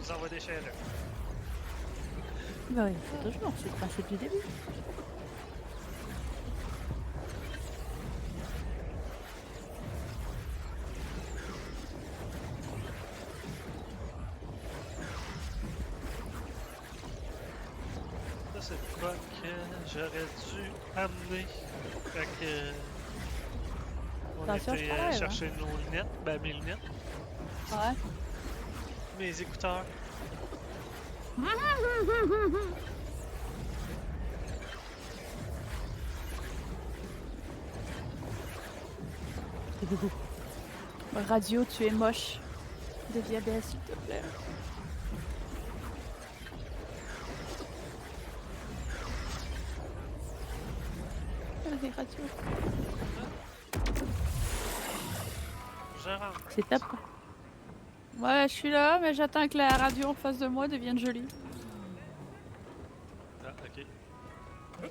nous envoie des shaders. Bah oui, c'est toujours, c'est le principe du début. Ça, c'est quoi que j'aurais dû amener. Fait que. On Attention, était je t'enlève, chercher nos lunettes. Ben, mes lunettes. Ouais. Mes écouteurs. Radio, tu es moche. Deviens belle, s'il te plaît. Allez, radio. Je rentre. C'est top. Ouais, je suis là, mais j'attends que la radio en face de moi devienne jolie. Ah, ok.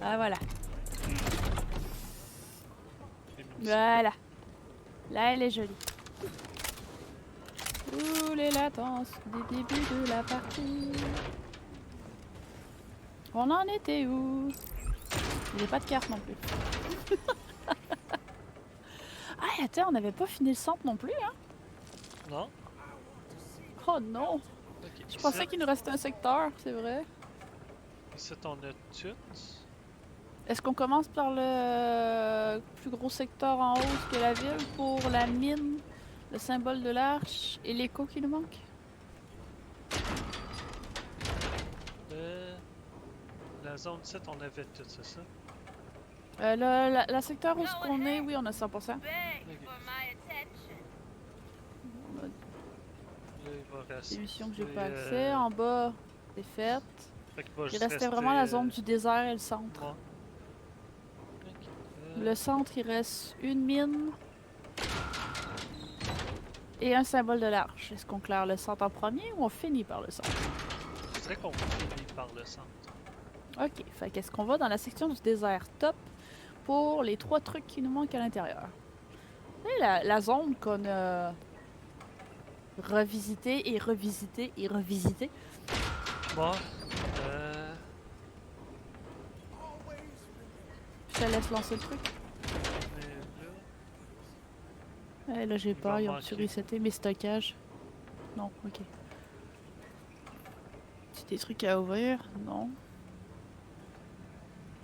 Ah, voilà. Les munitions. Voilà. Là, elle est jolie. Ouh, les latences des débuts de la partie. On en était où? Il n'y a pas de carte non plus. Ah, attends, on n'avait pas fini le centre non plus, hein? Non? Oh non! Ok. Je pensais Ici, qu'il nous restait un secteur, c'est vrai. ici, on a tout. Est-ce qu'on commence par le plus gros secteur en haut de la ville pour la mine, le symbole de l'arche et l'écho qui nous manque? La zone 7, on avait tout, c'est ça? La secteur où ce qu'on est, oui, on a 100%. Ok. for my attention. On a Là, il va rester. des missions que j'ai pas accès. En bas, c'est fait. Fait qu'il va Il juste restait rester, vraiment la zone du désert et le centre. Ouais. Ok. Le centre, il reste une mine et un symbole de l'arche. Est-ce qu'on claire le centre en premier ou on finit par le centre? Je dirais qu'on finit par le centre. Ok, fait qu'est-ce qu'on va dans la section du désert top pour les 3 trucs qui nous manquent à l'intérieur? Et la zone qu'on a revisité et revisité et revisité. Bon. Je te laisse lancer le truc. Mais là, Eh, là, j'ai va peur, ils ont-tu manquer. reseté mes stockages? Non, ok. C'est des trucs à ouvrir? Non.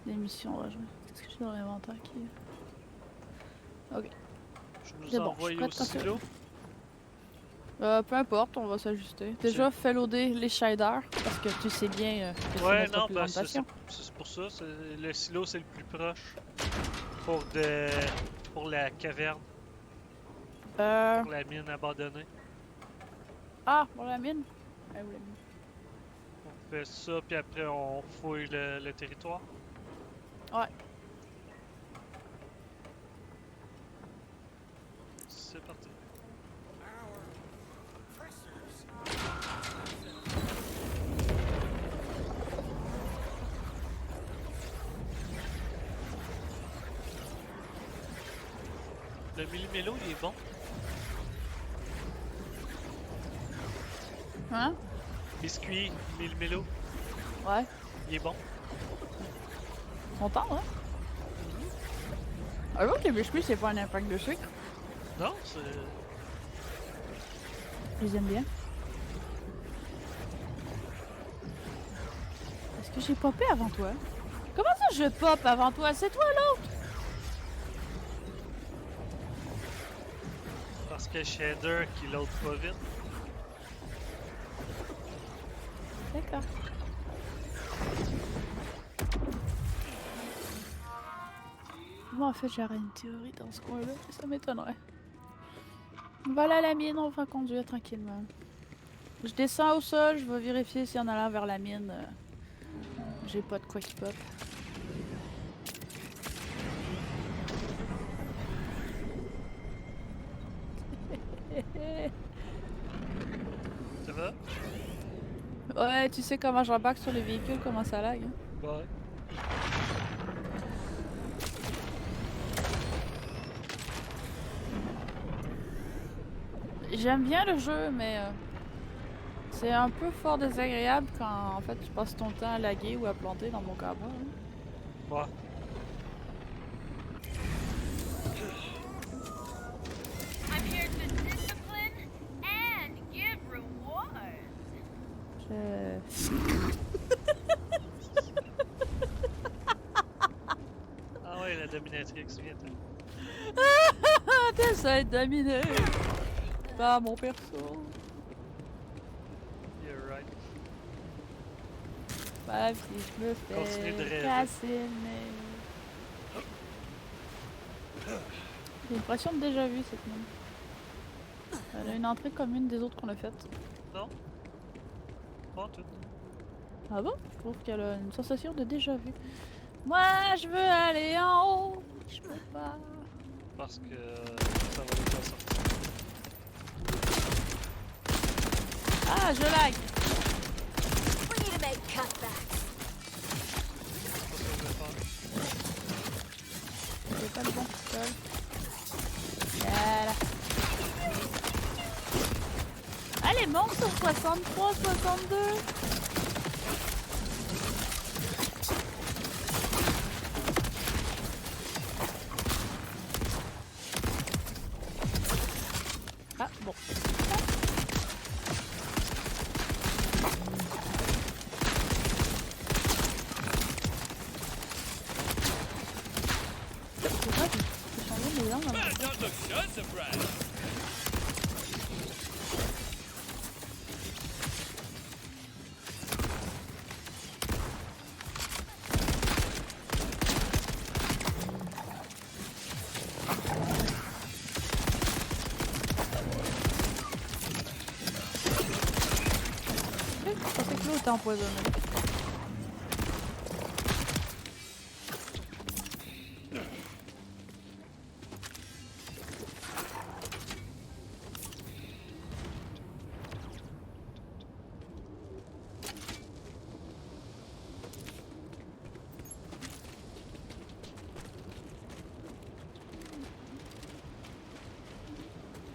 Des missions à rejoindre. Qu'est-ce que j'ai dans l'inventaire qui est? Ok. je nous C'est bon, envoie je suis au prête quand tu silo. peu importe, on va s'ajuster. Déjà, fais loader les shaders, parce que tu sais bien que c'est Ouais, notre non, plus ben grande c'est passion. pour ça. Le silo, c'est le plus proche. Pour la caverne, Euh... pour la mine abandonnée. Ah, pour la mine? Ah, où la mine? On fait ça, puis après, on fouille le territoire. Ouais. C'est parti. Le millimélo, il est bon. Hein? Biscuit, millimélo, Ouais. il est bon. Content, hein? Alors que les biscuits, c'est pas un impact de sucre. Non, c'est... Je les aime bien. Est-ce que j'ai popé avant toi? Comment ça je pop avant toi? C'est toi l'autre! Parce que shader qui load pas vite. D'accord. Moi, en fait, j'aurais une théorie dans ce coin-là, mais ça m'étonnerait. Voilà la mine, on va conduire tranquillement. Je descends au sol, je vais vérifier si en allant vers la mine, j'ai pas de quoi qui pop. Ça va? Ouais, tu sais comment j'embarque sur les véhicules, comment ça lag. Hein? Ouais. J'aime bien le jeu, mais C'est un peu fort désagréable quand en fait tu passes ton temps à laguer ou à planter dans mon cas à moi. Hein. Ouais. I'm here to discipline and give rewards. Ah ouais, la dominatrix, viens-t'en. T'essaies de dominer par mon perso. You're right. Bah puis je me Continue de fais rêver. casser le nez. J'ai l'impression de déjà vu cette même. Elle a une entrée commune des autres qu'on a faites. Non? Pas tout. Ah bon? Je trouve qu'elle a une sensation de déjà vu. Moi je veux aller en haut. Je peux pas. Parce que ça va déjà sortir. Ah je lag! We need to make cutbacks. C'est pas ce que je vais faire. C'est pas le bon seul. Voilà. Allez, monte sur 63, 62. Ah, bon. C'est vrai, j'ai changé mes langues. Don't look so surprised. Je pensais que l'eau était empoisonnée.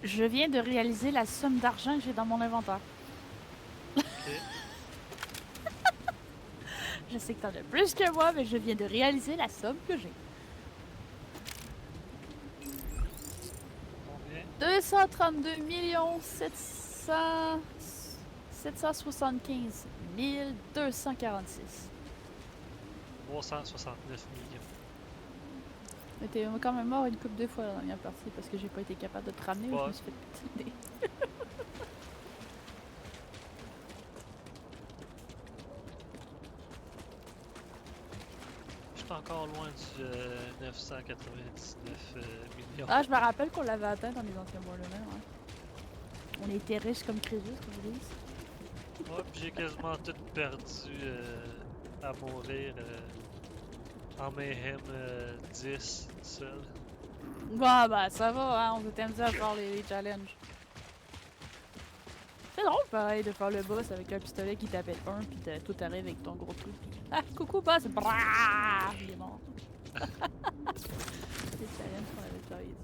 Je viens de réaliser la somme d'argent que j'ai dans mon inventaire. Ok. Je sais que t'en as plus que moi, mais je viens de réaliser la somme que j'ai. Combien? 232 775 246. 369 millions. Mais t'es quand même mort une couple de fois dans la dernière partie parce que j'ai pas été capable de te ramener ou je Ouais. me suis fait pétiner. Je suis encore loin du 999 millions. Ah, je me rappelle qu'on l'avait atteint dans les anciens mois le même. Hein. On était riches comme Crésus, comme ils disent. Ouais, puis j'ai quasiment tout perdu à mourir en Mayhem 10 seul. Bah, ça va, hein, on s'était amusé à faire les challenges. C'est drôle, pareil, de faire le boss avec un pistolet qui tapait un, puis tout arrive avec ton gros truc, puis ah, coucou, boss, brrrr, il est mort. Les challenges qu'on avait fait ici.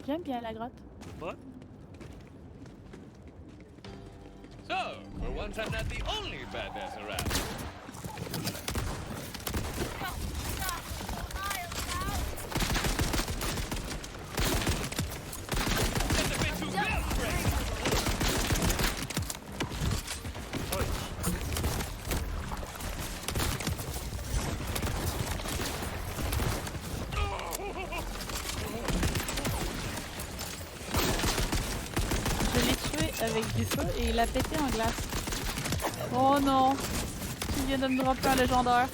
J'aime bien la grotte. Ouais. So, for once I'm not the only badass around. That's a bit too close, friend. Je l'ai tué avec du feu et il a pété en glace. Oh non! Tu viens de me dropper un légendaire.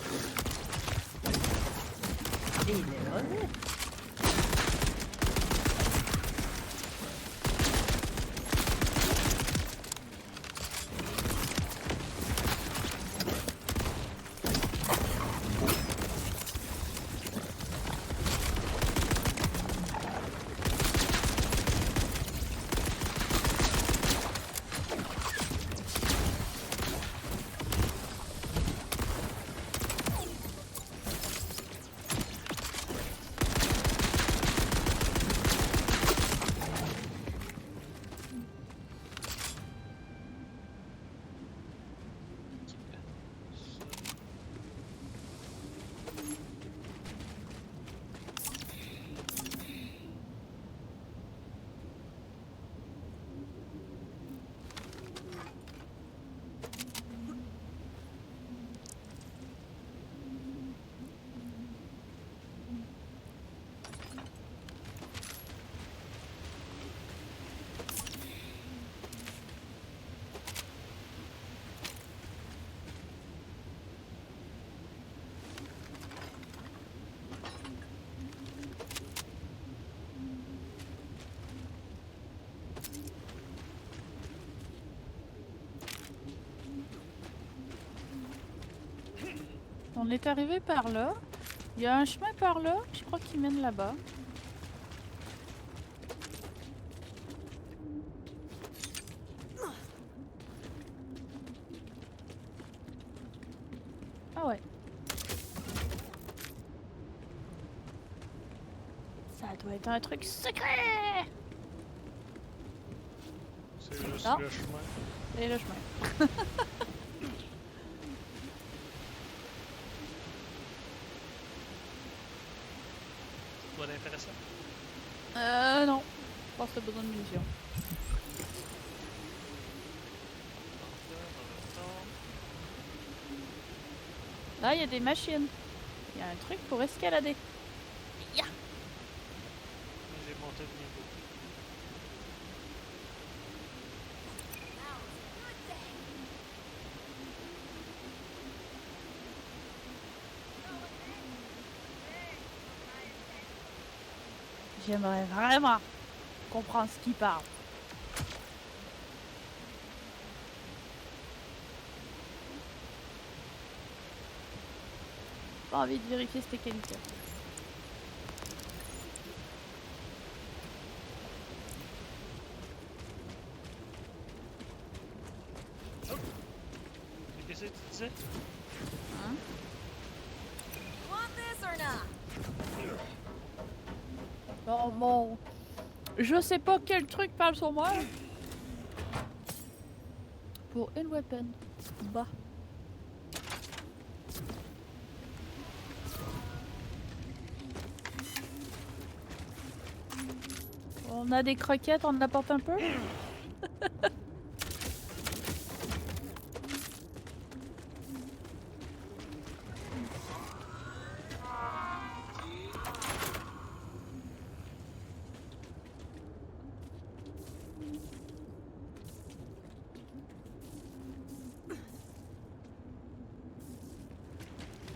Et il est mauvais. On est arrivé par là. Il y a un chemin par là, je crois qu'il mène là-bas. Ah ouais. Ça doit être un truc secret. C'est juste Non. le chemin. Et le chemin. Quoi d'intéressant? Non. Je pense que t'as besoin de munitions. Là, il y a des machines. Il y a un truc pour escalader. Ya! J'ai monté le niveau. J'aimerais vraiment comprendre ce qu'il parle. Pas envie de vérifier cette qualité. Qu'est-ce que tu disais? Hein? Want this or not? Non, bon. Je sais pas quel truc parle sur moi. Pour une weapon. Bah. On a des croquettes, on en apporte un peu?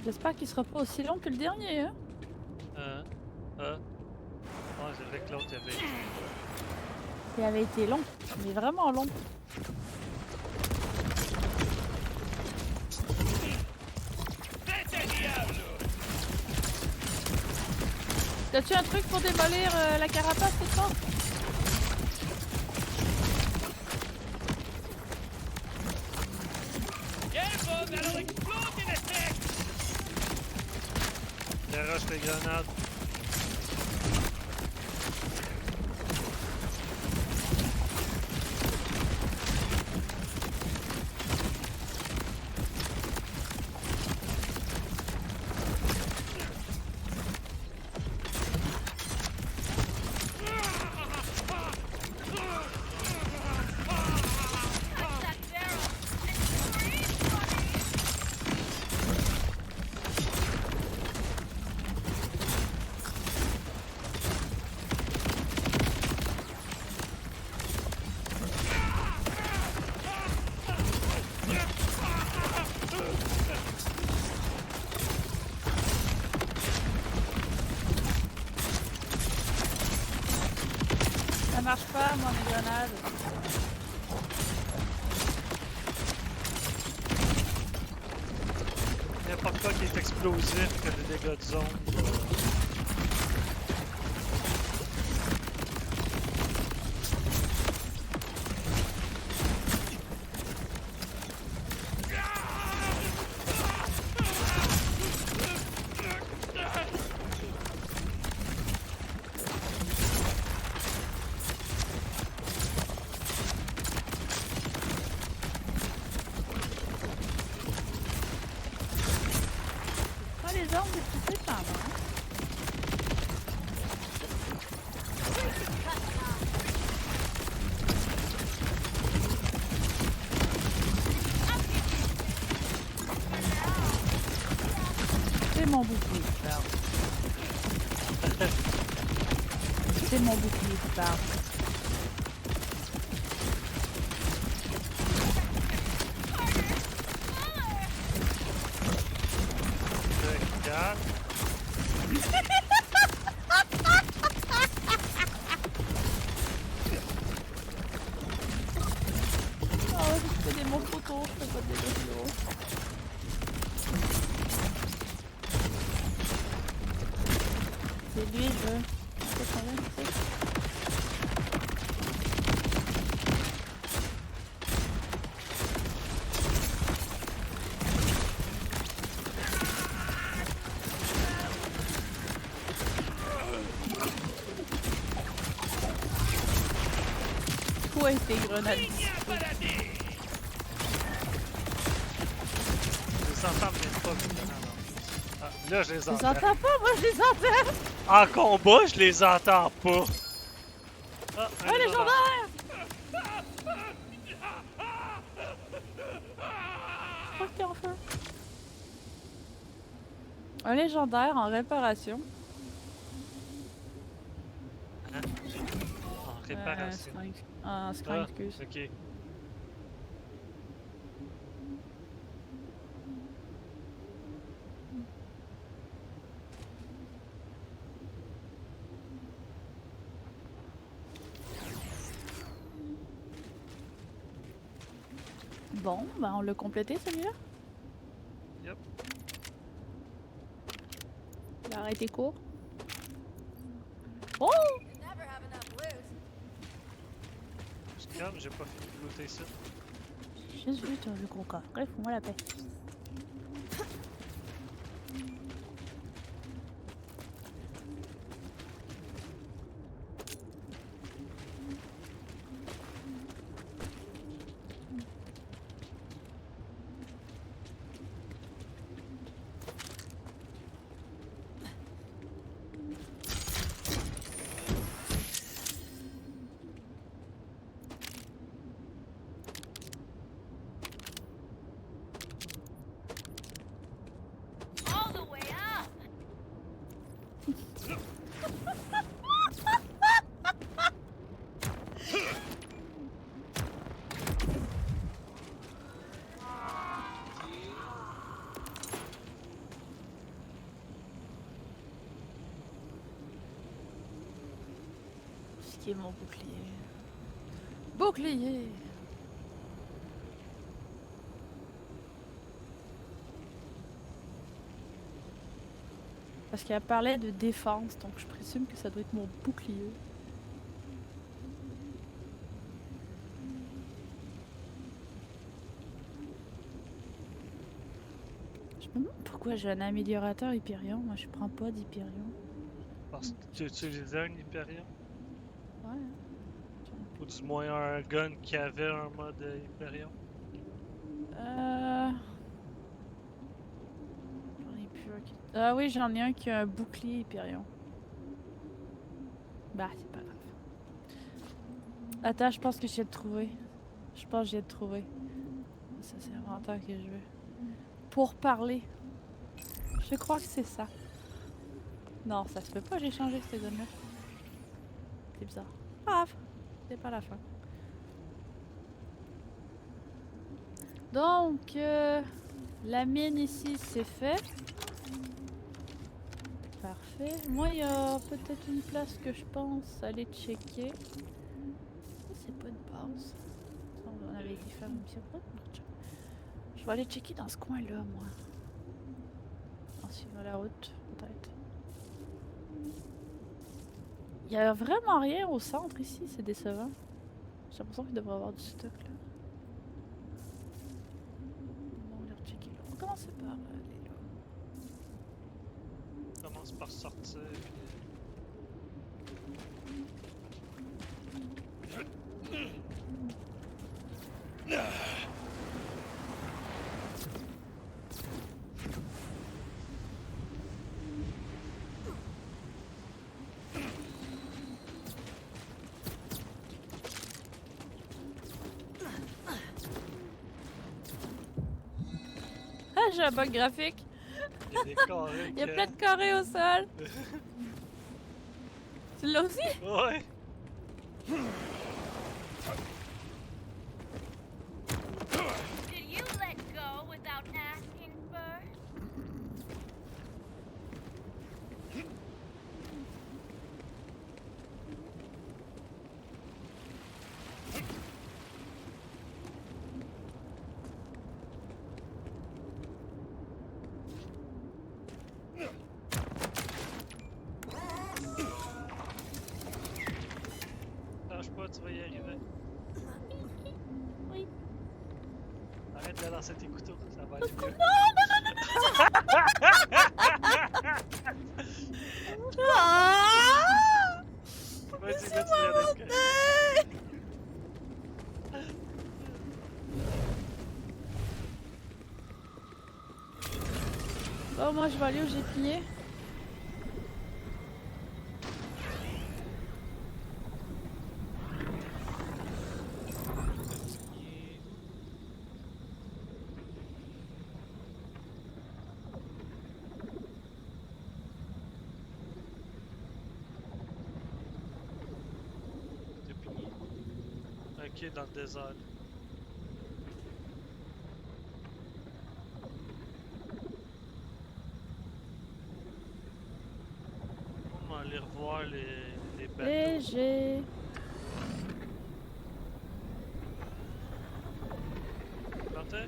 J'espère qu'il sera pas aussi long que le dernier, hein? Ouais, c'est vrai que l'autre il avait. Il avait été long, mais vraiment long. T'as-tu un truc pour démolir la carapace, c'est ça? Careful, that'll explode in a sec! Déroche les grenades. That barrel. It's green funny. Ça marche pas, moi, mes grenades. N'importe quoi qui est explosif, que des dégâts de zone. Pas les armes, c'est tout simple, hein? C'est mon bouclier qui parle. C'est mon bouclier qui parle. Regarde. Oh, je fais des bons photos, je fais pas des vidéos. lui, je veux. C'est pas vrai, c'est ça. Toi et tes grenades. Je les entends même pas maintenant. Ah, là, je les Je les entends. entends pas, moi je les entends! En combat, je les entends pas. Ah, un Oh, légendaire! Je crois que t'es en feu. Un légendaire en réparation. En réparation. Un Ah, screen, excuse. ok. Bon, bah on l'a complété celui-là. Yep. Il a arrêté court. Oh! You never have enough loot. Je calme, j'ai pas fini de looter ça. Jésus, toi, le gros coffre. Bref, fous-moi la paix. All the way up. Ce qui est mon bouclier. Bouclier! Parce qu'elle parlait de défense, donc je présume que ça doit être mon bouclier. Je me demande pourquoi j'ai un améliorateur Hyperion. Moi, je prends pas d'Hyperion. Parce que tu utilisais un Hyperion. Ouais. Ou du moins un gun qui avait un mode Hyperion. J'en ai plus un qui... Ah oui, j'en ai un qui a un bouclier Hyperion. Bah, c'est pas grave. Attends, je pense que je viens de trouver. Je pense que je viens de trouver. Ça, c'est l'inventaire que je veux. Pour parler. Je crois que c'est ça. Non, ça se peut pas, j'ai changé cette gun-là. C'est bizarre. Pas grave. C'est pas la fin. Donc, la mine ici, c'est fait. Parfait. Moi, il y a peut-être une place que je pense aller checker. C'est pas une base. Ça, on avait été faire une mission. Je vais aller checker dans ce coin-là, moi. En suivant la route, peut-être. Il y a vraiment rien au centre ici, c'est décevant. J'ai l'impression qu'il devrait y avoir du stock là. On va aller rechecker là. On va commencer par aller là. Commence par sortir. Ah, j'ai un bug graphique. Il y a des carrés. Il y a plein de carrés au sol. Tu l'as aussi? Ouais. Did you let go without asking first? lancer tes couteaux, ça va aller mieux. Ah! Vas-y, là, tu viens d'être correct. Bon, moi je vais aller où j'ai plié. T'es pigné. Ok, dans le désert. On va aller revoir les bateaux. Léger. Planté?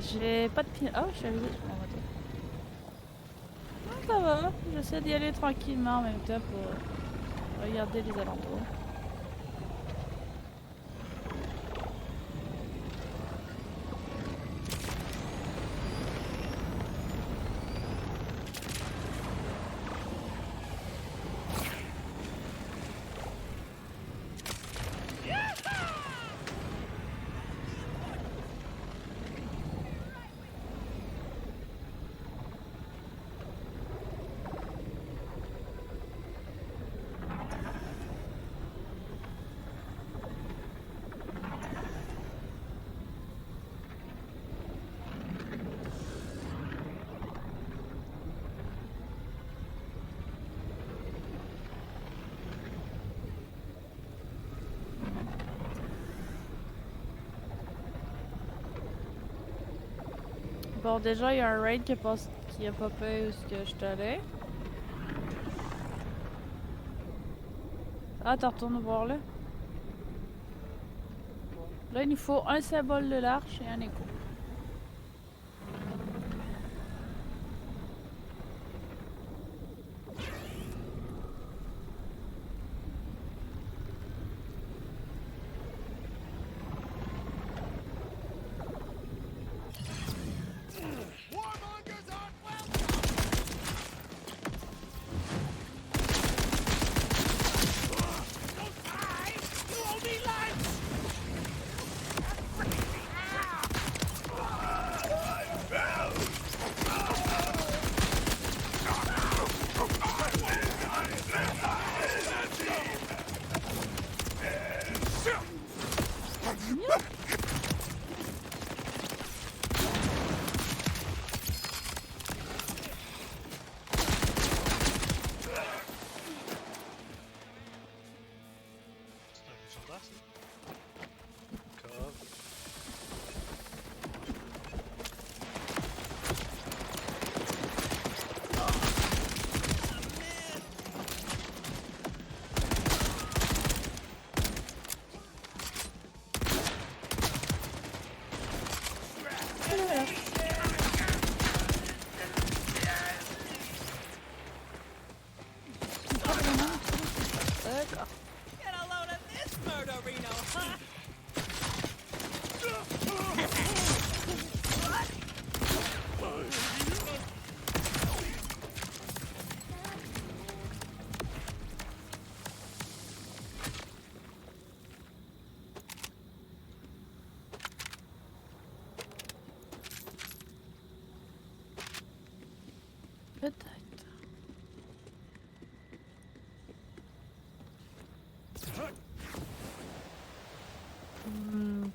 J'ai pas de pied. Oh, je suis arrivée sur ma moto. Ça va, j'essaie d'y aller tranquillement en même temps pour regarder les alentours. Bon, déjà, il y a un raid qui a popé où ce que je suis allée. Ah, t'as retourné voir là? Là, il nous faut un symbole de l'arche et un écho. C'est un légendaire, ça? Cove. D'accord. Get a load of this murderino, huh? Peut-être.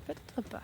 Peut-être pas.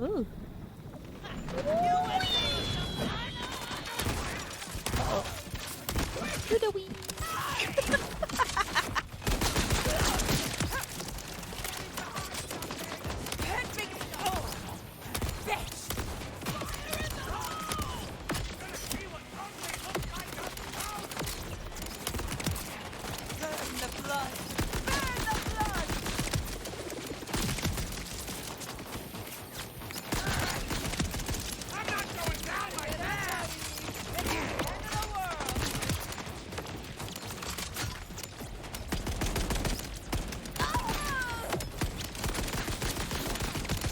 Ooh. To the wee.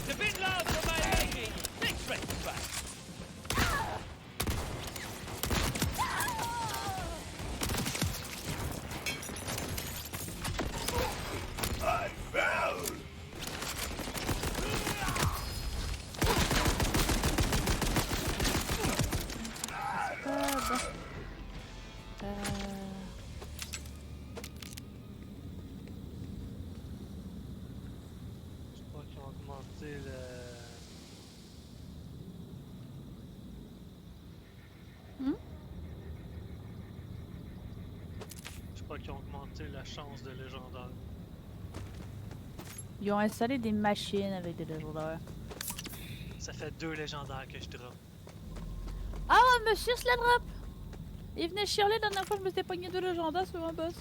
The big love for my making. Big strength back. Je crois qu'ils ont augmenté le. Je crois qu'ils ont augmenté la chance de légendaire. Ils ont installé des machines avec des légendaires. Ça fait 2 légendaires que je drop. Ah, monsieur Sladrop! Il venait chialer la dernière fois que je me suis pogné 2 légendaires sur un boss.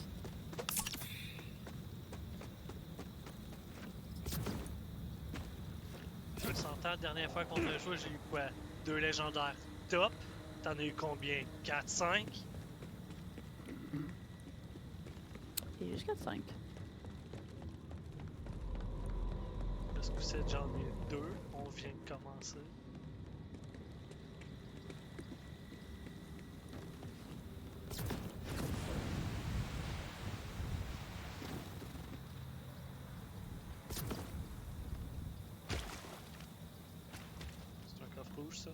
Je s'entend, la dernière fois qu'on a joué, j'ai eu quoi? 2 légendaires top. T'en as eu combien? 4, 5? Et jusqu'à 5. Parce que c'est j'en ai 2. On vient de commencer. C'est un coffre rouge, ça?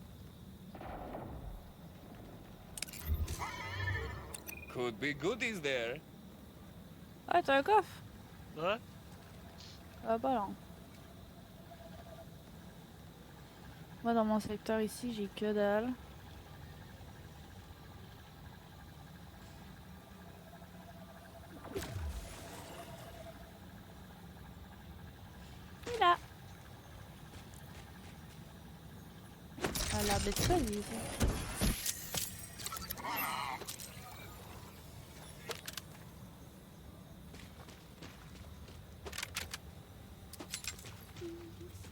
Could be goodies there. Ah, t'as un coffre? Ouais? Ah, bah non. Moi, dans mon secteur ici, j'ai que dalle. Et là. Ah, la bête ça, lui.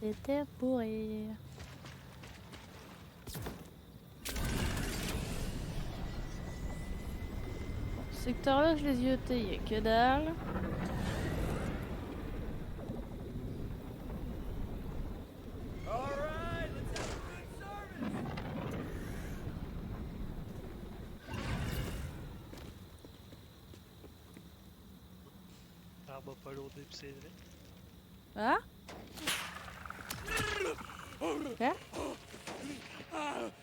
C'était pour rire. Ce secteur-là, je les ai ôtés, il y a que dalle. L'arbre a pas loadé pis c'est vrai. Hein? Quoi?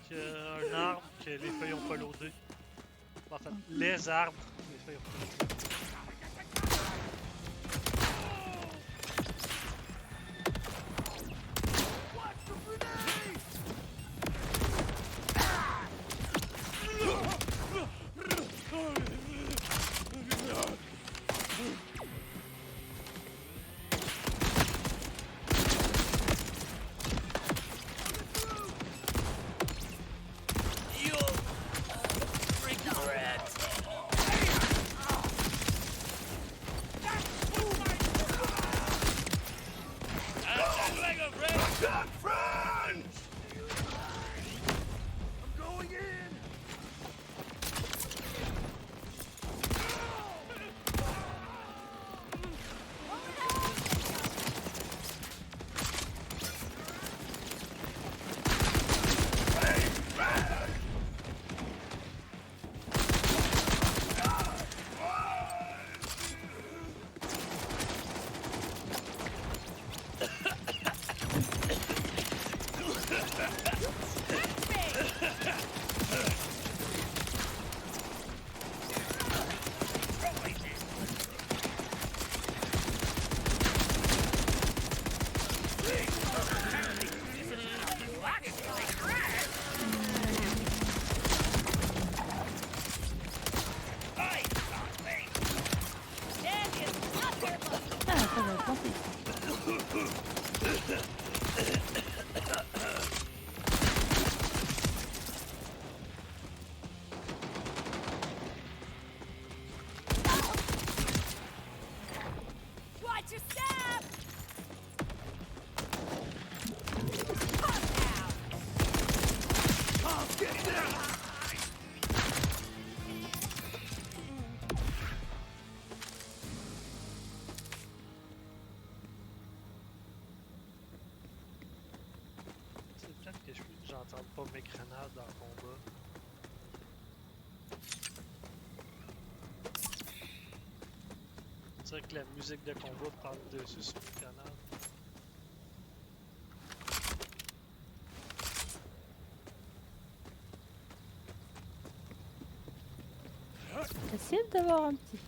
Qu'il y a un arbre que les feuilles ont pas loadé. En fait, les arbres, les feuilles ont pas loadé. J'entends pas mes grenades dans le combat. C'est vrai que la musique de combat prend le dessus sur mes grenades. Facile d'avoir un petit.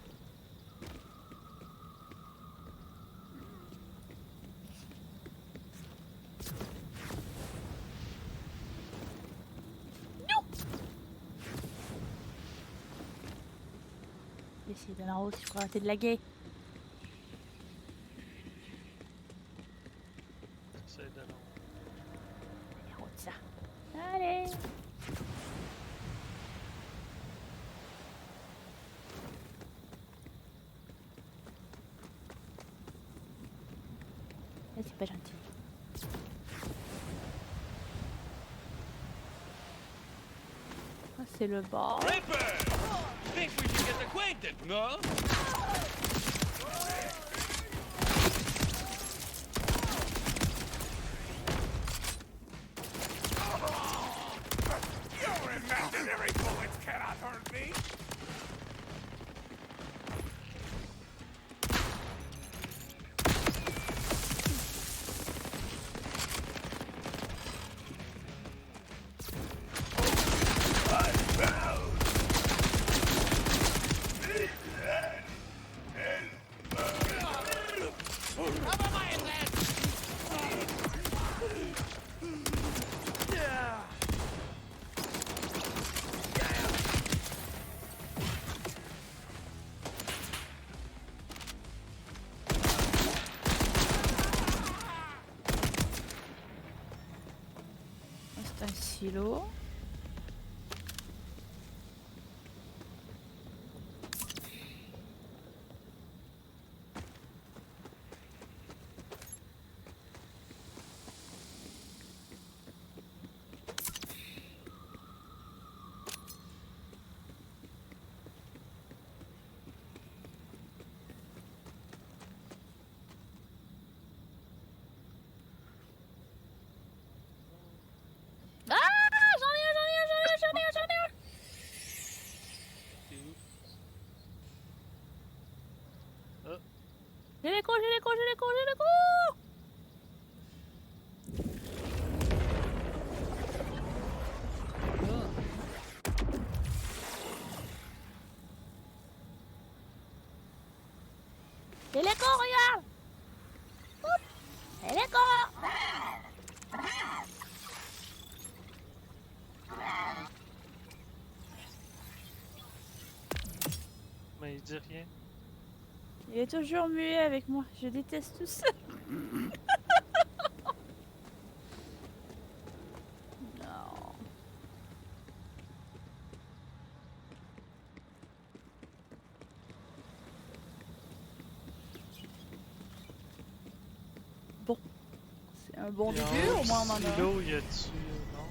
Essayer d'aller en haut si je crois arrêter de laguer. J'essaie de non. Et en haut de ça. Allez. Là, c'est pas gentil. Ah, c'est le bord. Ripper! Think we should get acquainted, no? Your imaginary bullets cannot hurt me! C'est un silo. Ah, j'en ai un. T'es où? J'ai les coups. J'ai les coups, regarde. J'ai les coups. Mais il dit rien. Il est toujours muet avec moi. Je déteste tout ça. Non. Bon. C'est un bon Il y a début, un au moins on en a un. silo, y a-tu... non?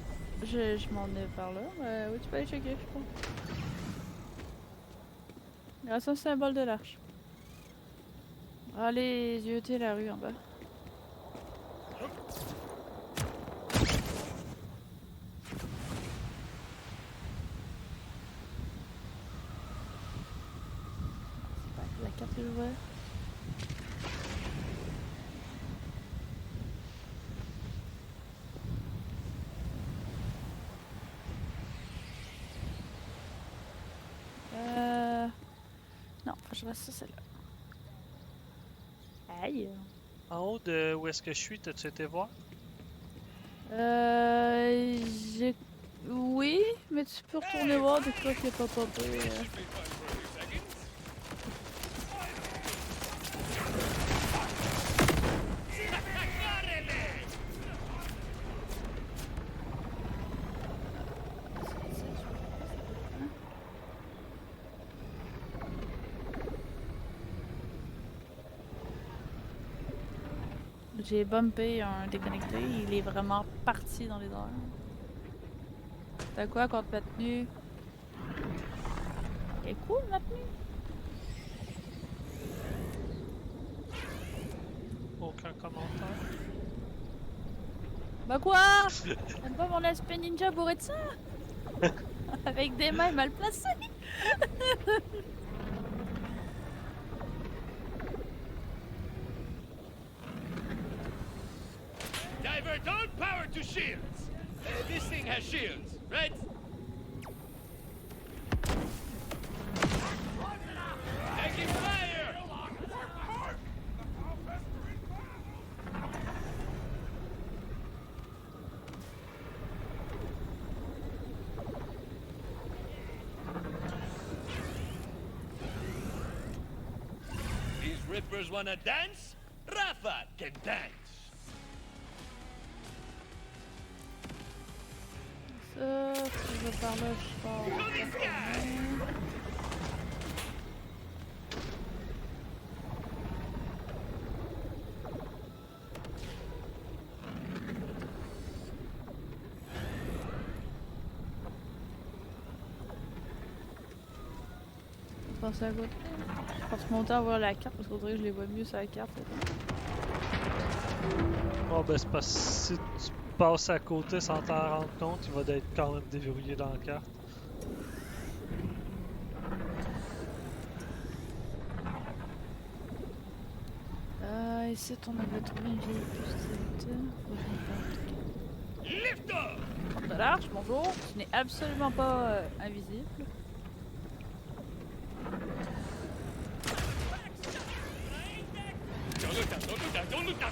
Je m'en ai par là. Oui, tu peux aller checker, je crois. Il reste un symbole de l'arche. Allez, zioter la rue en bas. C'est pas la carte que je vois. Non, je reste sur celle-là. Aïe. En haut de où est-ce que je suis, t'as-tu été voir? J'ai... Oui, mais tu peux retourner voir des fois qu'il est pas popé. Should be fine for a few seconds. J'ai bumpé un déconnecté, il est vraiment parti dans les airs. T'as quoi contre ma tenue? Elle est cool ma tenue. Aucun commentaire. Bah quoi? T'aimes pas mon aspect ninja bourré de ça? Avec des mains mal placées? Divert all power to shields. This thing has shields, right? Taking fire! These rippers wanna dance? Rafa can dance. Ça, si je vais par là, je pars. Passer à côté. Je pense monter à voir la carte parce qu'on dirait que je les vois mieux sur la carte. Bon, ben, c'est parce que si tu passes à côté sans t'en rendre compte, il va être quand même déverrouillé dans la carte. Ici, on avait trouvé une vieille pustérité. Lift up! Porte de l'arche, bonjour. Tu n'es absolument pas invisible. Don't look down, don't look down, don't look down!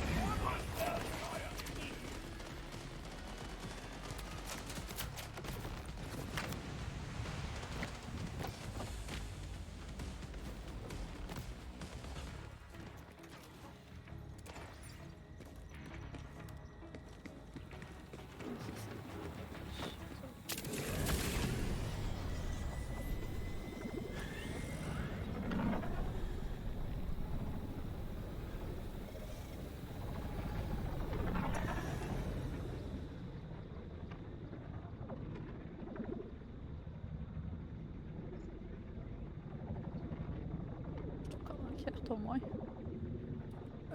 Carte au moins.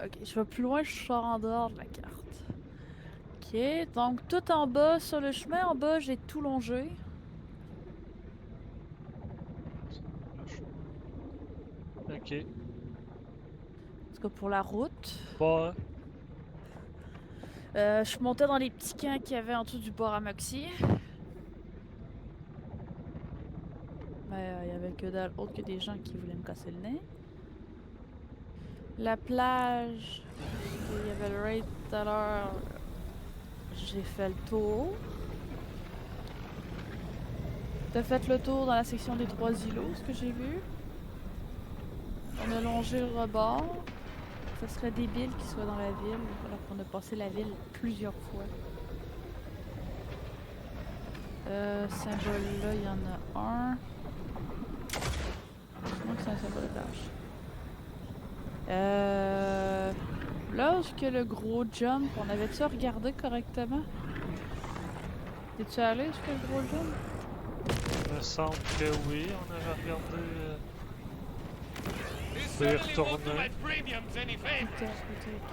Ok, je vais plus loin, je sors en dehors de la carte. Ok, donc tout en bas sur le chemin, en bas j'ai tout longé. Ok. Parce que pour la route. Bah, Je montais dans les petits camps qu'il y avait en dessous du bord à Moxie. Mais il y avait que dalle autre que des gens qui voulaient me casser le nez. La plage, il y avait le raid tout à l'heure. J'ai fait le tour. T'as fait le tour dans la section des 3 îlots, ce que j'ai vu. On a longé le rebord. Ça serait débile qu'il soit dans la ville, alors qu'on a passé la ville plusieurs fois. Symbole là, il y en a un. Je crois que c'est un symbole de plage. Là où est-ce que le gros jump, on avait-tu regardé correctement? Es-tu allé jusqu'à le gros jump? il me semble que oui, on avait regardé. This Peut y certainly won't do retourner. my premiums any favors.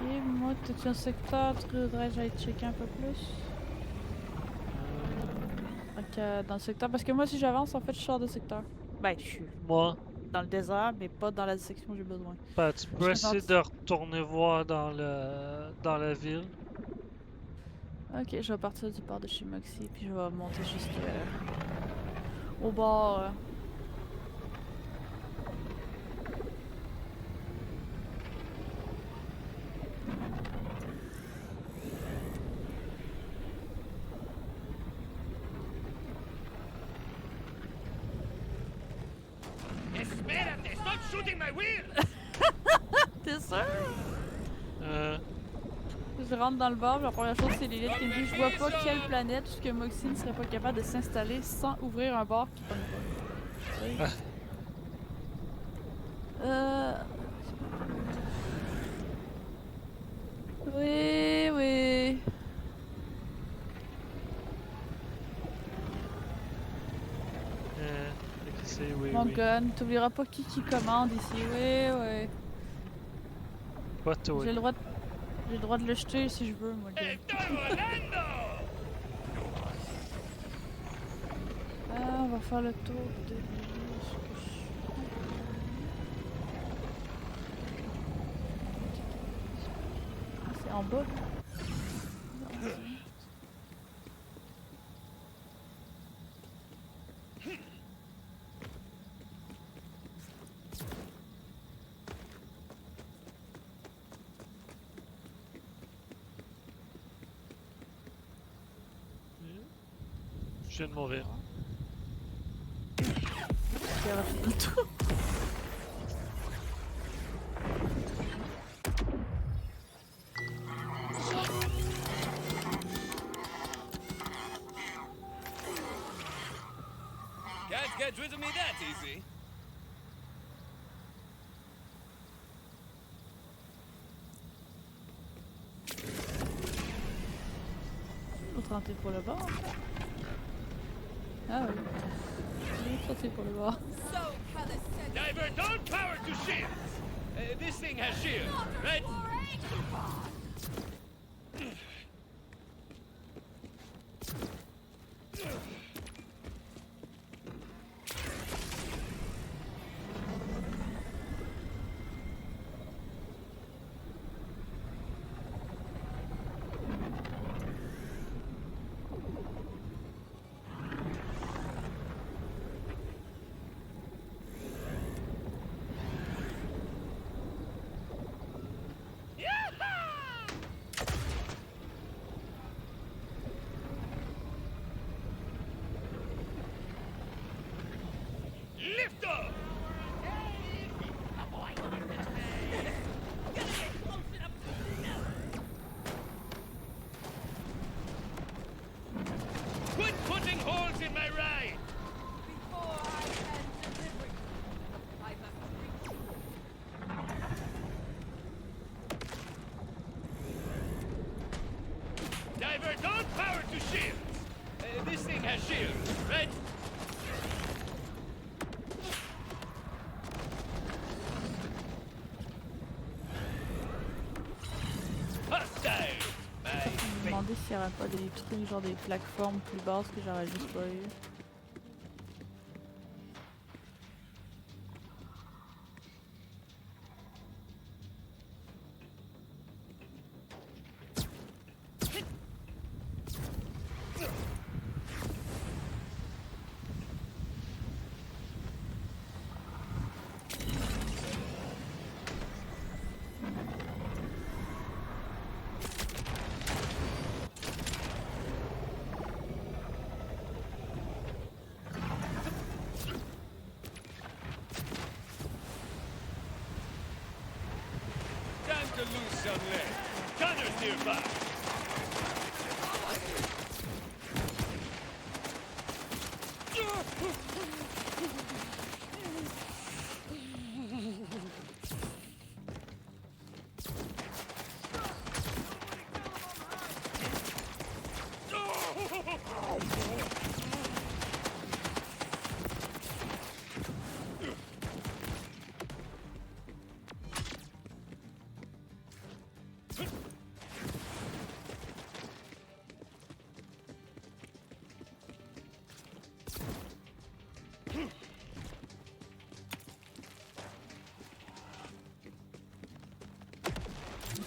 Ok, moi, t'es-tu un secteur? Tu voudrais que j'aille checker un peu plus? Ok, dans le secteur. Parce que moi, si j'avance, en fait, je sors de secteur. Ben, je suis Moi, dans le désert, mais pas dans la section où j'ai besoin. ben, tu peux Je essayer pense- de retourner voir dans la ville. Ok, je vais partir du port de chez Moxie, puis je vais monter juste au bord. Espérate, stop shooting my wheel! T'es sûr? Euh, Je rentre dans le bar, la première chose c'est Lilith qui me dit je vois pas quelle planète puisque Moxie ne serait pas capable de s'installer sans ouvrir un bar qui pogne pas. Oui, oui. fait que c'est oui, Mon oui. gun, t'oublieras pas qui commande ici. Oui, oui. Pas toi. J'ai le droit de... J'ai le droit de le jeter si je veux, moi. le gars. On va faire le tour de l'île. Ah, c'est en bas. Je viens de mourir. J'ai raté le tour. Can't get rid of me that easy. Faut tenter pour le bord. Ah oui. J'ai sauté pour le bord. So, how the sense Diver, don't power to shields. This thing has shields, right? Lift up! Quit putting holes in my ride! before I can deliver you, I must reach. Diver, don't power to shields! This thing has shields, right? Hostile! Je me demandais s'il n'y aurait pas des trucs, genre des plateformes plus basses que j'aurais juste pas eu. Time to lose some lead. Gunners nearby!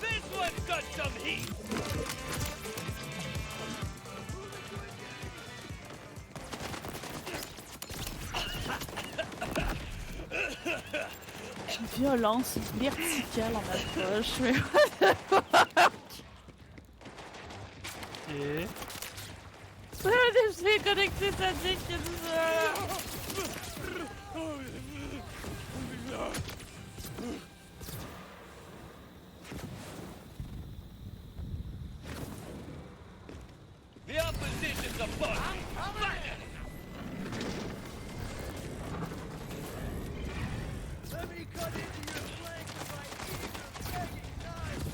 This one's got some heat! Violence verticale en approche, mais Et... je vais connecter ta dick et tout ça. The opposition's upon me! Finally! Let me cut into your flank with my eager, begging knife!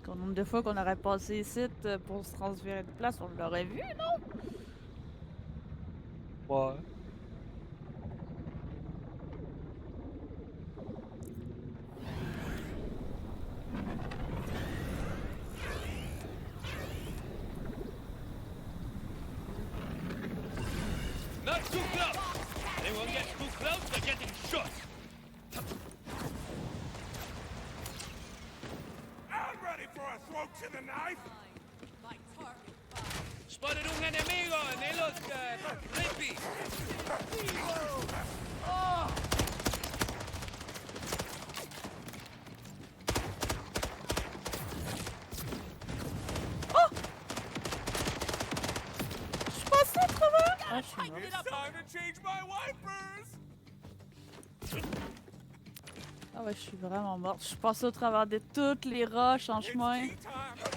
Parce qu'au nombre de fois qu'on aurait passé ici pour se transférer de place, on l'aurait vu, non? Ouais. Not too close! Anyone gets too close, they're getting shot! I'm ready for a throat to the knife! My target. Spotted un enemigo and they look, limpy! Je suis passée à travers! Ah, je suis morte. It's time to change my wipers! Ah ouais, je suis vraiment morte. Je suis passée au travers de toutes les roches en chemin. Tea time! It's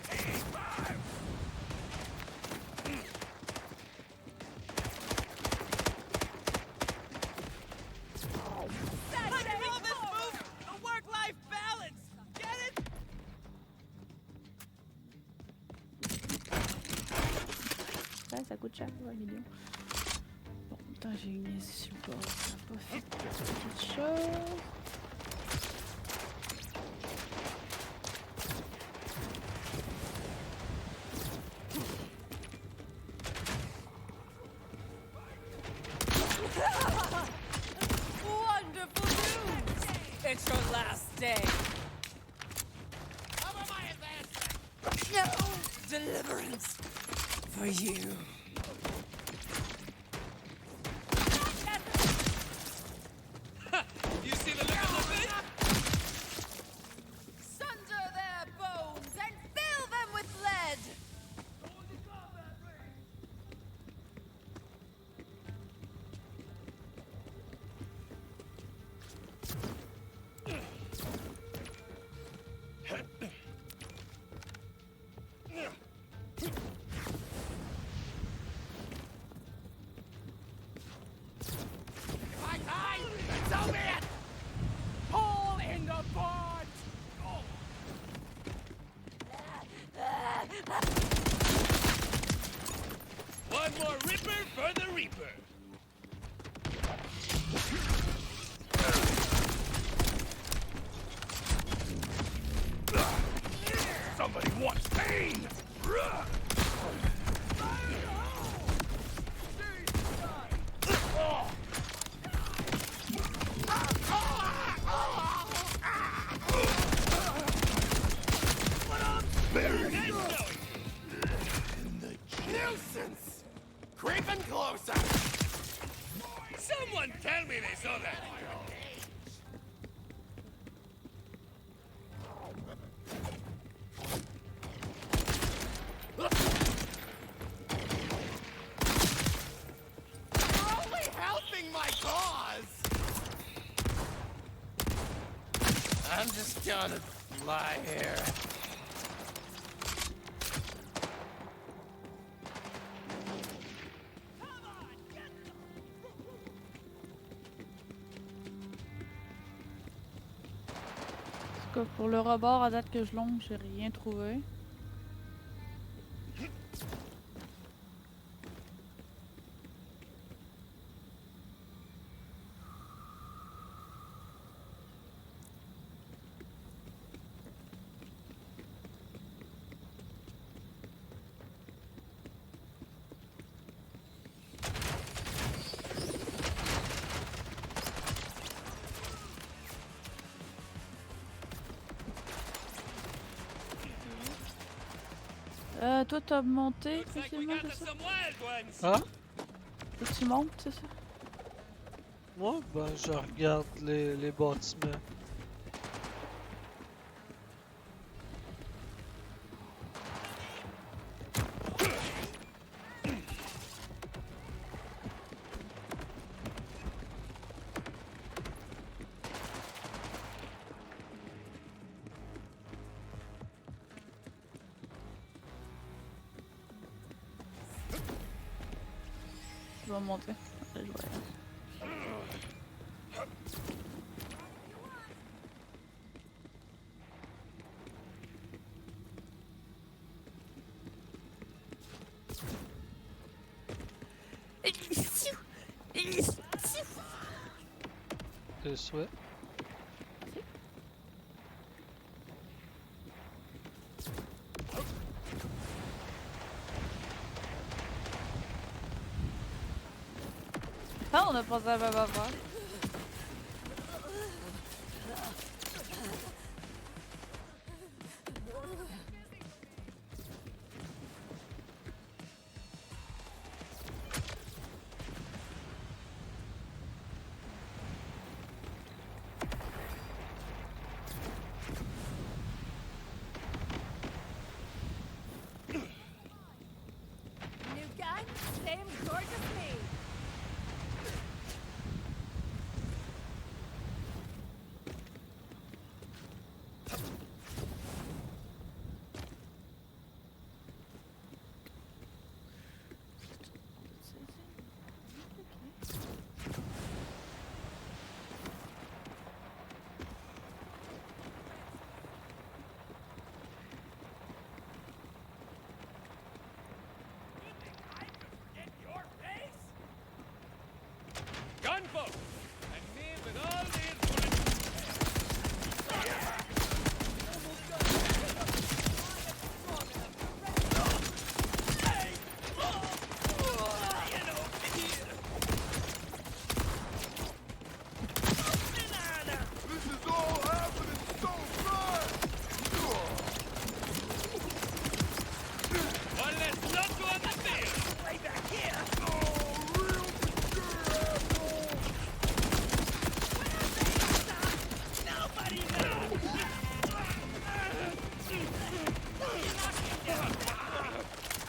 tea time! Let's call this move a work-life balance. Get it? Ouais, ça coûte cher, 20 millions. Bon, attends, j'ai une niaise sur le bord. Ça n'a pas fait quelque chose. Wonderful news! It's your last day. No deliverance for you. You see the look on the bit? Sunder their bones and fill them with lead! My time! So be it! Hole in the board! One more Ripper for the Reaper! Somebody wants pain! Nuisance! Creeping closer! Someone tell me they saw that! You're only helping my cause! I'm just gonna lie here. En tout cas, pour le rebord, à date que je longe, j'ai rien trouvé. Toi, t'as monté Looks like we facilement, got c'est ça? some wild ones! Hein? Toi, tu montes, c'est ça? Moi, ben, je regarde les bâtiments. Je vais monter. Allez, je vais. Le souhait. Ah, on a pensé à Baba. New gun, same gorgeous me. In your face? Gunfolk! And me with all these bullets. This is all happening so fast! One less blood to on the field! Way back here. Oh, real mature asshole! Nobody knows.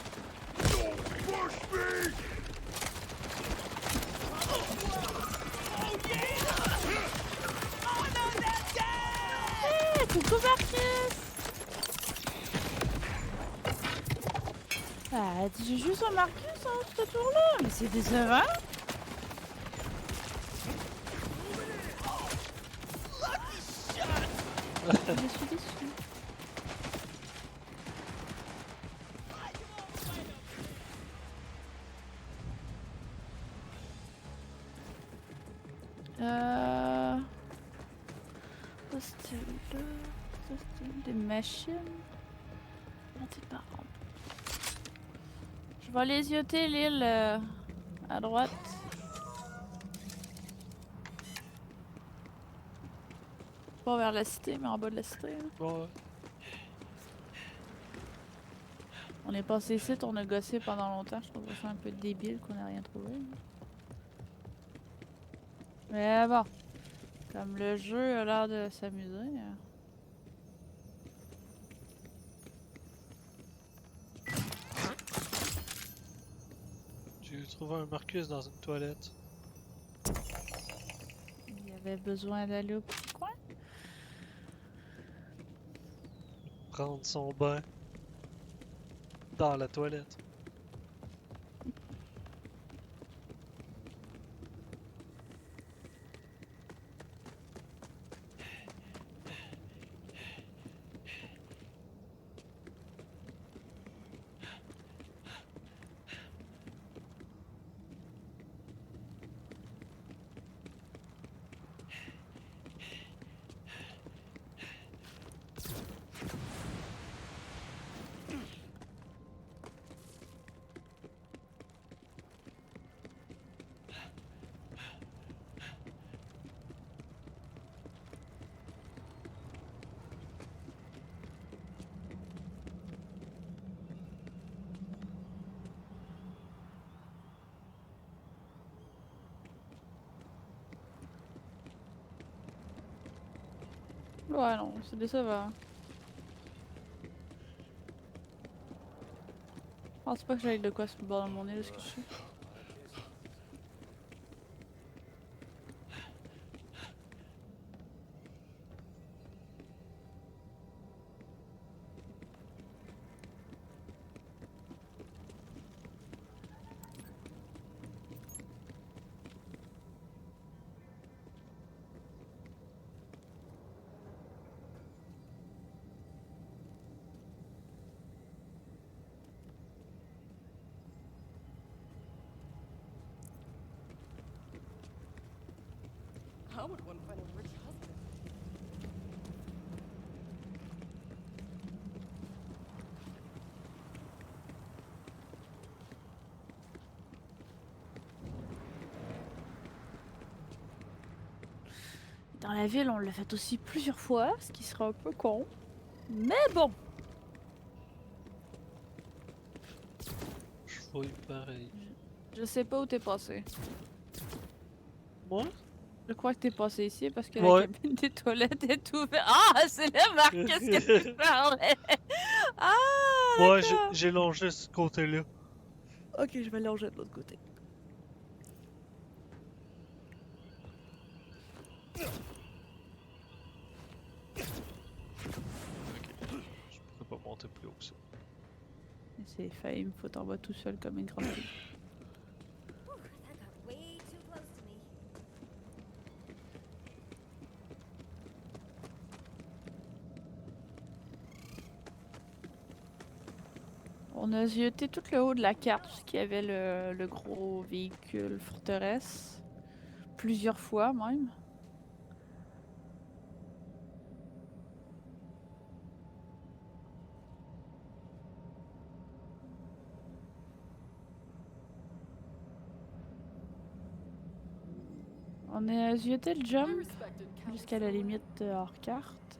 Don't push me! Oh no, they're dead. Hey, coucou Marcus! Ah, j'ai juste un Marcus hein, ce tour-là, mais c'est décevant! Je suis déçue. Ça c'était là. Ça c'était des machines. Antiparents. Je vais aller zioter l'île à droite. Pas vers la cité, mais en bas de la cité. Là. Bon, ouais. On est passé ici, on a gossé pendant longtemps. Je trouve ça un peu débile qu'on ait rien trouvé. Mais bon. Comme le jeu a l'air de s'amuser. J'ai trouvé un Marcus dans une toilette. Il y avait besoin d'aller au petit coin. Prendre son bain. Dans la toilette. Ouais, non, c'est décevant. Je pense pas que j'aille de quoi se bord dans mon nez, de ce que je suis. How would one find a rich husband? Dans la ville, on l'a fait aussi plusieurs fois, ce qui serait un peu con. Mais bon, Je fouille pareil. je sais pas où t'es passé. Moi? Je crois que t'es passé ici parce que Ouais. la cabine des toilettes est ouverte. Ah, c'est là, Marc, qu'est-ce que tu parlais? Ah, Moi, d'accord. j'ai longé ce côté-là. Ok, je vais longer de l'autre côté. Je peux pas monter plus haut que ça. C'est failli me foutre en bas tout seul comme une grande fille. Whew, that got way too close to me. On a zioté tout le haut de la carte, parce qu'il y avait le gros véhicule forteresse. Plusieurs fois même. On a zioté le My jump respected Count jusqu'à la Silver. limite hors carte.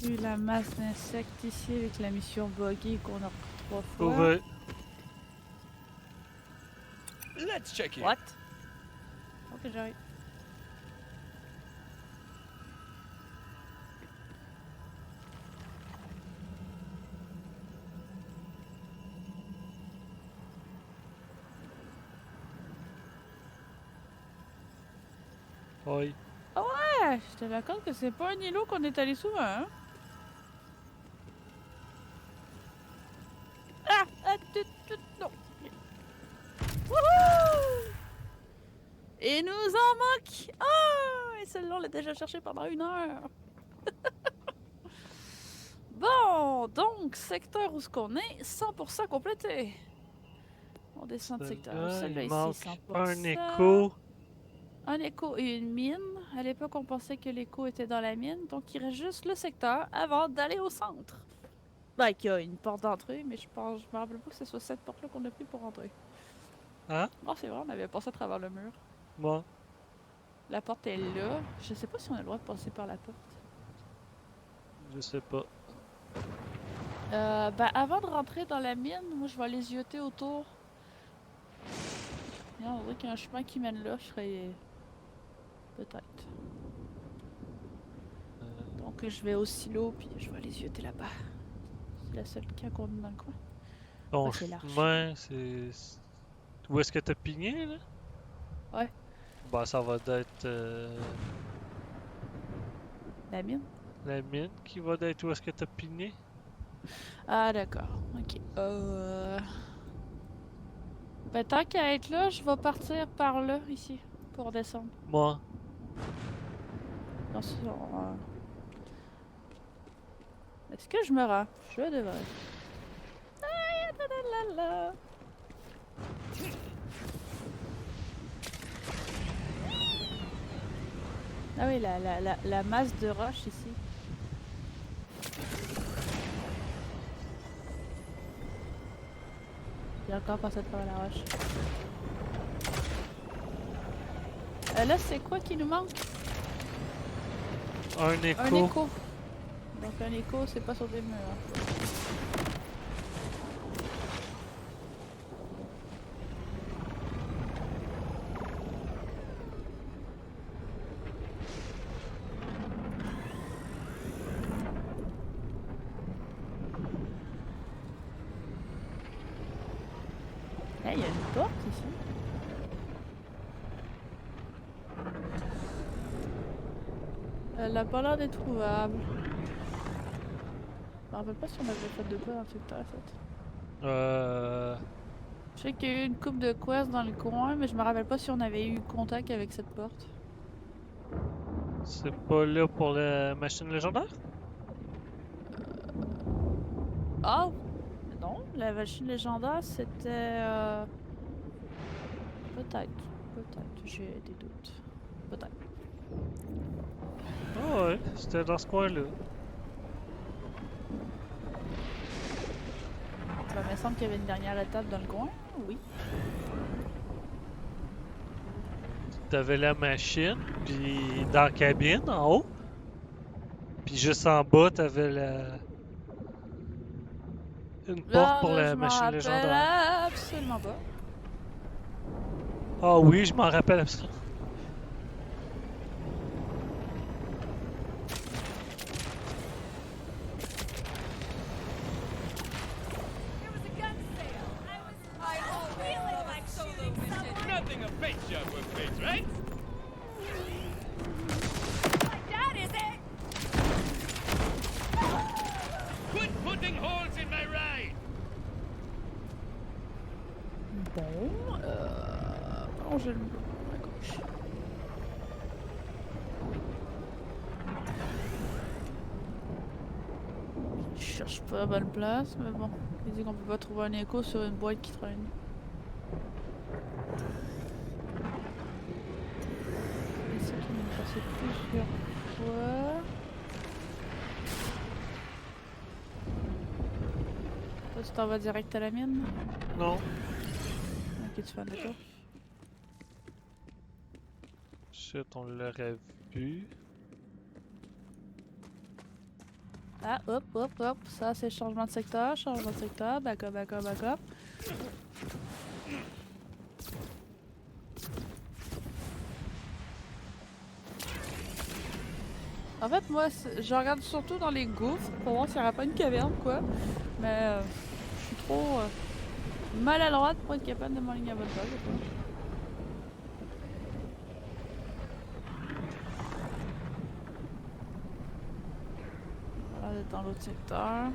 J'ai eu la masse d'insectes ici avec la mission buggy qu'on a repris 3 fois. Ouvert. Let's check in. What? Ok, j'arrive. Oui. Ouais, je te raconte que c'est pas un îlot qu'on est allé souvent, hein? Non. Wouhou! Et nous en manque un! Et celle-là, on l'a déjà cherché pendant 1 heure. Bon, donc, secteur où ce qu'on est, 100% complété. On descend de secteur. Celle-là, Celui-là il ici, manque 100%. un écho. Un écho et une mine. À l'époque, on pensait que l'écho était dans la mine, donc il reste juste le secteur avant d'aller au centre. Ben, qu'il y a une porte d'entrée, mais je me rappelle pas que ce soit cette porte-là qu'on a pris pour entrer. Hein? Oh, c'est vrai, on avait passé à travers le mur. Moi. La porte est là. Je sais pas si on a le droit de passer par la porte. Je sais pas. Ben, avant de rentrer dans la mine, moi, je vais aller zioter autour. Et on dirait qu'il y a un chemin qui mène là, je serais... Peut-être. Donc, je vais au silo, puis je vais aller zioter là-bas. C'est la seule cas qu'on a dans le coin. Ton Ah, c'est l'arche. chemin, c'est... Où est-ce que t'as pigné, là? Ouais. Bah, ça va être La mine? la mine qui va être où est-ce que t'as pigné. Ah, d'accord. Ok. Ben, tant qu'à être là, je vais partir par là, ici, pour descendre. Moi. Dans ce... Est-ce que je me rends? Je devrais. Ah, la, la, la, la. Ah oui, la masse de roche ici. J'ai encore passé par la roche. Là, c'est quoi qui nous manque? Un Un écho. écho. Donc un écho, c'est pas sur des murs. Hey, il y a une porte ici. Elle a pas l'air d'être trouvable. Je me rappelle pas si on avait fait de quoi dans le secteur, en fait. Je sais qu'il y a eu une coupe de quests dans le coin, mais je me rappelle pas si on avait eu contact avec cette porte. C'est pas là pour la machine légendaire? Ah! Non, la machine légendaire, c'était... Peut-être. Peut-être. J'ai des doutes. Peut-être. Ah ouais, c'était dans ce coin-là. Ben, il me semble qu'il y avait une dernière étape dans le coin. Oui. T'avais la machine, puis dans la cabine, en haut. Puis juste en bas, t'avais une porte pour la machine Je légendaire. m'en rappelle absolument pas. Ah oui, je m'en rappelle absolument. There was a gun sale. I always like solo missions. Nothing a paint job with paint, right? Like that, is it? Quit putting holes in my ride! Bon, non, j'ai le à gauche. Je cherche pas la bonne place, mais bon. Il dit qu'on peut pas trouver un écho sur une boîte qui traîne. Ici, on est passé plusieurs fois. Toi, tu t'en vas direct à la mine? Non. Ok, tu fais un détour. Shit, on l'aurait vu. Ah, hop, hop, hop. Ça, c'est changement de secteur, back up, back up, back up. En fait, moi, je regarde surtout dans les gouffres pour voir s'il n'y aura pas une caverne, quoi. Mais je suis trop maladroite pour être capable de m'aligner à votre base, quoi. Voilà, d'être dans l'autre secteur.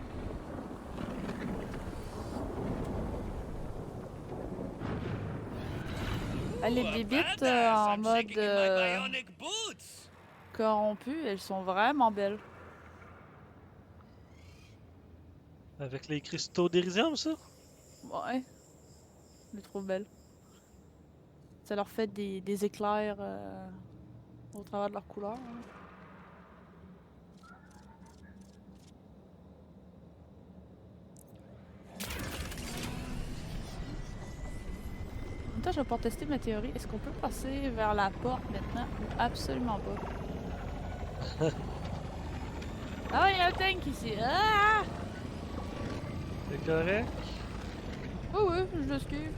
Ah, les bibites en mode Bionic boots! corrompu, elles sont vraiment belles. Avec les cristaux d'Elysium, ça? Ouais. Je les trouve belles. Ça leur fait des éclairs au travers de leur couleur. Hein. En même temps, je vais pas tester ma théorie. Est-ce qu'on peut passer vers la porte maintenant ou absolument pas? Ah, il y a un tank ici. Ah! C'est correct? Oui, oui, je l'esquive.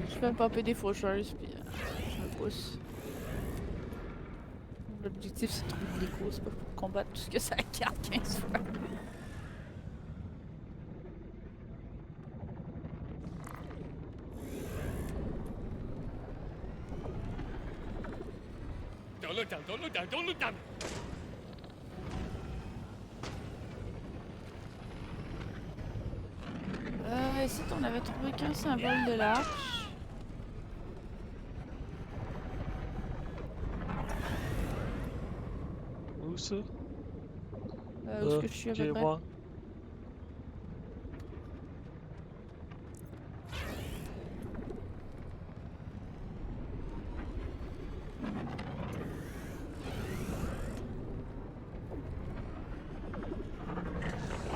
Je fais me pomper des faucheuses, puis je me pousse. L'objectif, c'est de trouver de l'écho, c'est pas pour combattre tout ce que ça carte 15 fois. Don't look down, don't look down, don't look down! Ici, on avait trouvé qu'un symbole de l'arche. Où ça? Où est-ce que je suis à peu près? Ouais.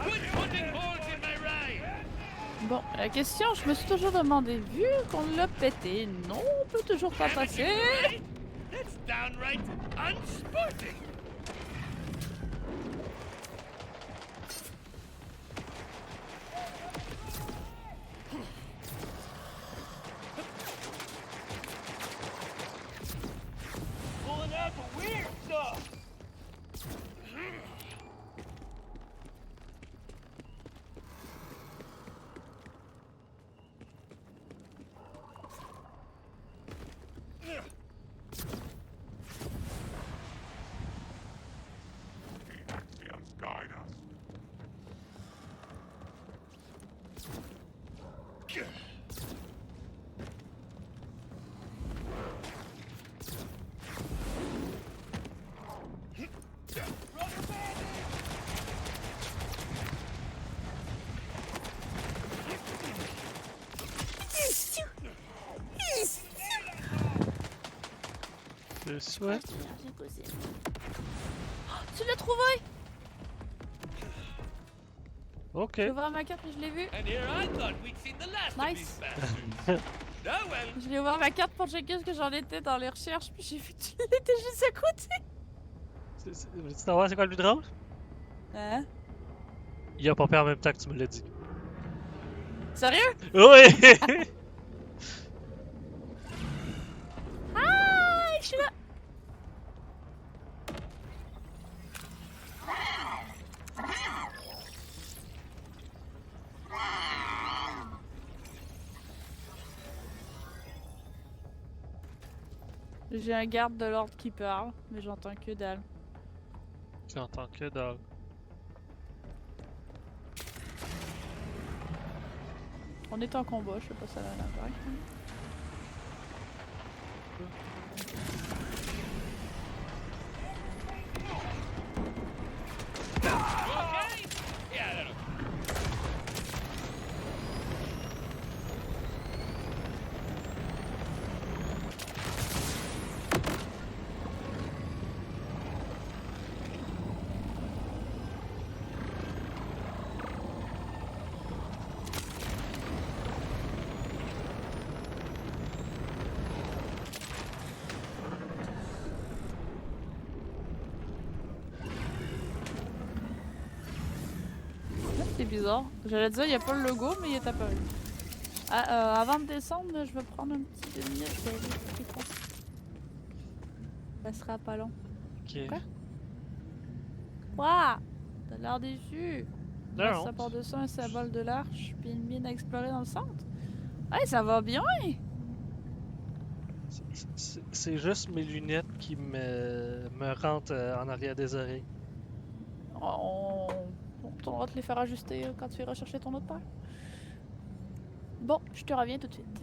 Quit putting holes in my ride! Bon, la question, je me suis toujours demandé, vu qu'on l'a pété, non, on peut toujours pas passer. That's downright unsporting! Pulling out the weird stuff. Le souhait. J'ai causé. Oh, tu l'as trouvé! Ok. J'ai ouvert ma carte et je l'ai vu. And here I thought we'd seen the last of Nice. these bastards. Oh well. Je l'ai ouvert ma carte pour checker ce que j'en étais dans les recherches, puis j'ai vu que tu l'étais juste à côté. Veux-tu savoir c'est quoi le plus drôle? Hein? Il a popé en même temps que tu me l'as dit. Sérieux? Oui! Ah, je suis là! J'ai un garde de l'ordre qui parle, mais j'entends que dalle. J'entends que dalle. On est en combat, je sais pas si ça a l'impact. You okay? Yeah, that'll. C'est bizarre. J'allais dire, il n'y a pas le logo, mais il est apparu. Ah, avant de descendre, je vais prendre un petit 2 minutes. Je vais aller ce qu'il faut. Ça sera pas long. Ok. Quoi? Quoi? T'as l'air déçu. Non. Ça part de ça, un symbole de l'arche, puis une mine à explorer dans le centre. Ouais, ça va bien! C'est juste mes lunettes qui me rentrent en arrière des oreilles. On retournera te les faire ajuster quand tu iras chercher ton autre paire. Bon, je te reviens tout de suite.